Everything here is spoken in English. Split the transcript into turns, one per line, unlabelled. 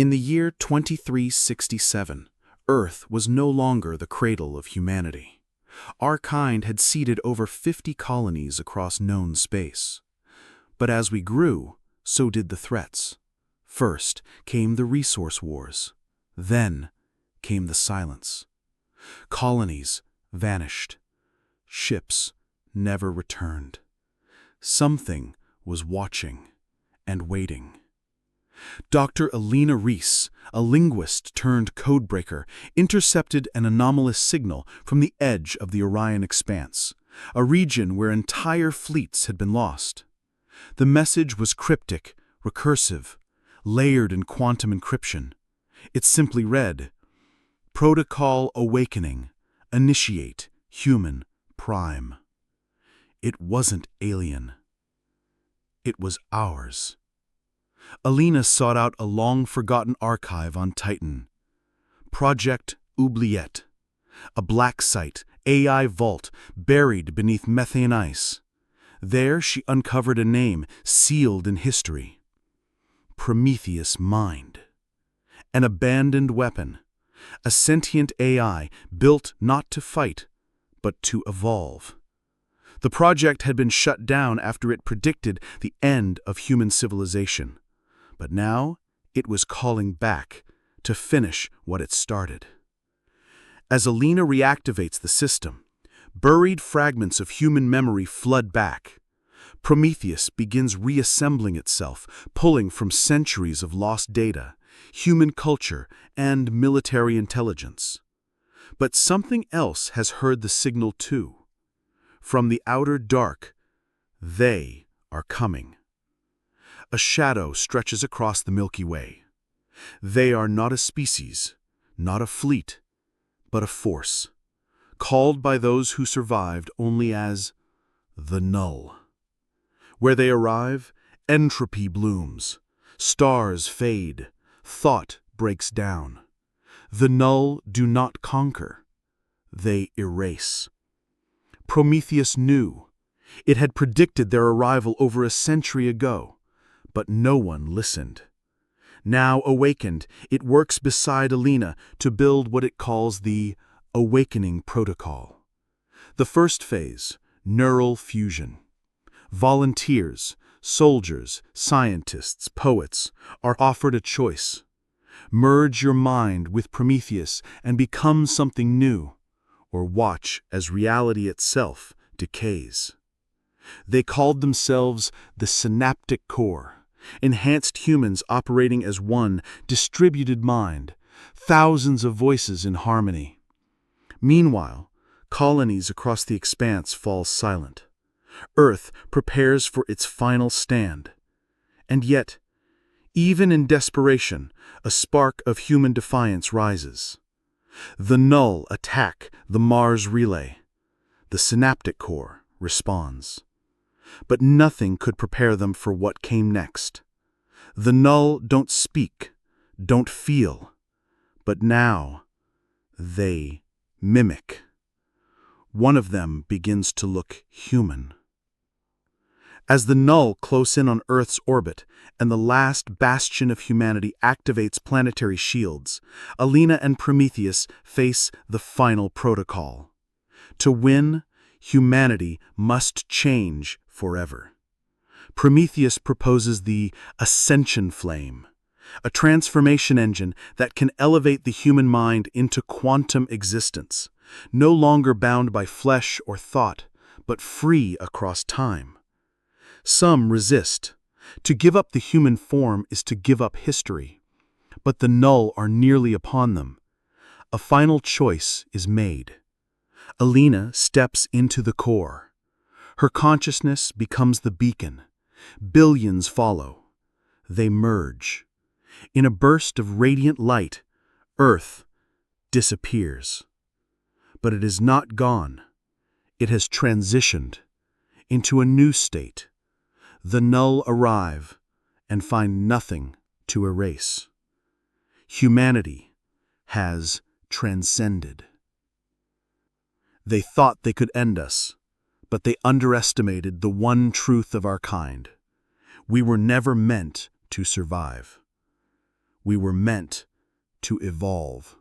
In the year 2367, Earth was no longer the cradle of humanity. Our kind had seeded over 50 colonies across known space. But as we grew, so did the threats. First came the resource wars. Then came the silence. Colonies vanished. Ships never returned. Something was watching and waiting. Dr. Alina Reese, a linguist turned codebreaker, intercepted an anomalous signal from the edge of the Orion Expanse, a region where entire fleets had been lost. The message was cryptic, recursive, layered in quantum encryption. It simply read, "Protocol awakening. Initiate human prime." It wasn't alien. It was ours. Alina sought out a long-forgotten archive on Titan. Project Oubliette, a black site, AI vault buried beneath methane ice. There she uncovered a name sealed in history. Prometheus Mind. An abandoned weapon, a sentient AI built not to fight, but to evolve. The project had been shut down after it predicted the end of human civilization. But now it was calling back to finish what it started. As Alina reactivates the system, buried fragments of human memory flood back. Prometheus begins reassembling itself, pulling from centuries of lost data, human culture, and military intelligence. But something else has heard the signal too. From the outer dark, they are coming. A shadow stretches across the Milky Way. They are not a species, not a fleet, but a force, called by those who survived only as the Null. Where they arrive, entropy blooms, stars fade, thought breaks down. The Null do not conquer, they erase. Prometheus knew. It had predicted their arrival over a century ago. But no one listened. Now awakened, it works beside Alina to build what it calls the awakening protocol. The first phase, neural fusion. Volunteers, soldiers, scientists, poets are offered a choice. Merge your mind with Prometheus and become something new, or watch as reality itself decays. They called themselves the Synaptic Core. Enhanced humans operating as one distributed mind, thousands of voices in harmony. Meanwhile, colonies across the expanse fall silent. Earth prepares for its final stand. And yet, even in desperation, a spark of human defiance rises. The Null attack the Mars relay. The Synaptic Core responds. But nothing could prepare them for what came next. The Null don't speak, don't feel, but now they mimic. One of them begins to look human. As the Null close in on Earth's orbit and the last bastion of humanity activates planetary shields, Alina and Prometheus face the final protocol. To win, humanity must change forever. Prometheus proposes the Ascension Flame, a transformation engine that can elevate the human mind into quantum existence, no longer bound by flesh or thought, but free across time. Some resist. To give up the human form is to give up history. But the Null are nearly upon them. A final choice is made. Alina steps into the core. Her consciousness becomes the beacon. Billions follow. They merge. In a burst of radiant light, Earth disappears. But it is not gone. It has transitioned into a new state. The Null arrive and find nothing to erase. Humanity has transcended. They thought they could end us, but they underestimated the one truth of our kind. We were never meant to survive. We were meant to evolve.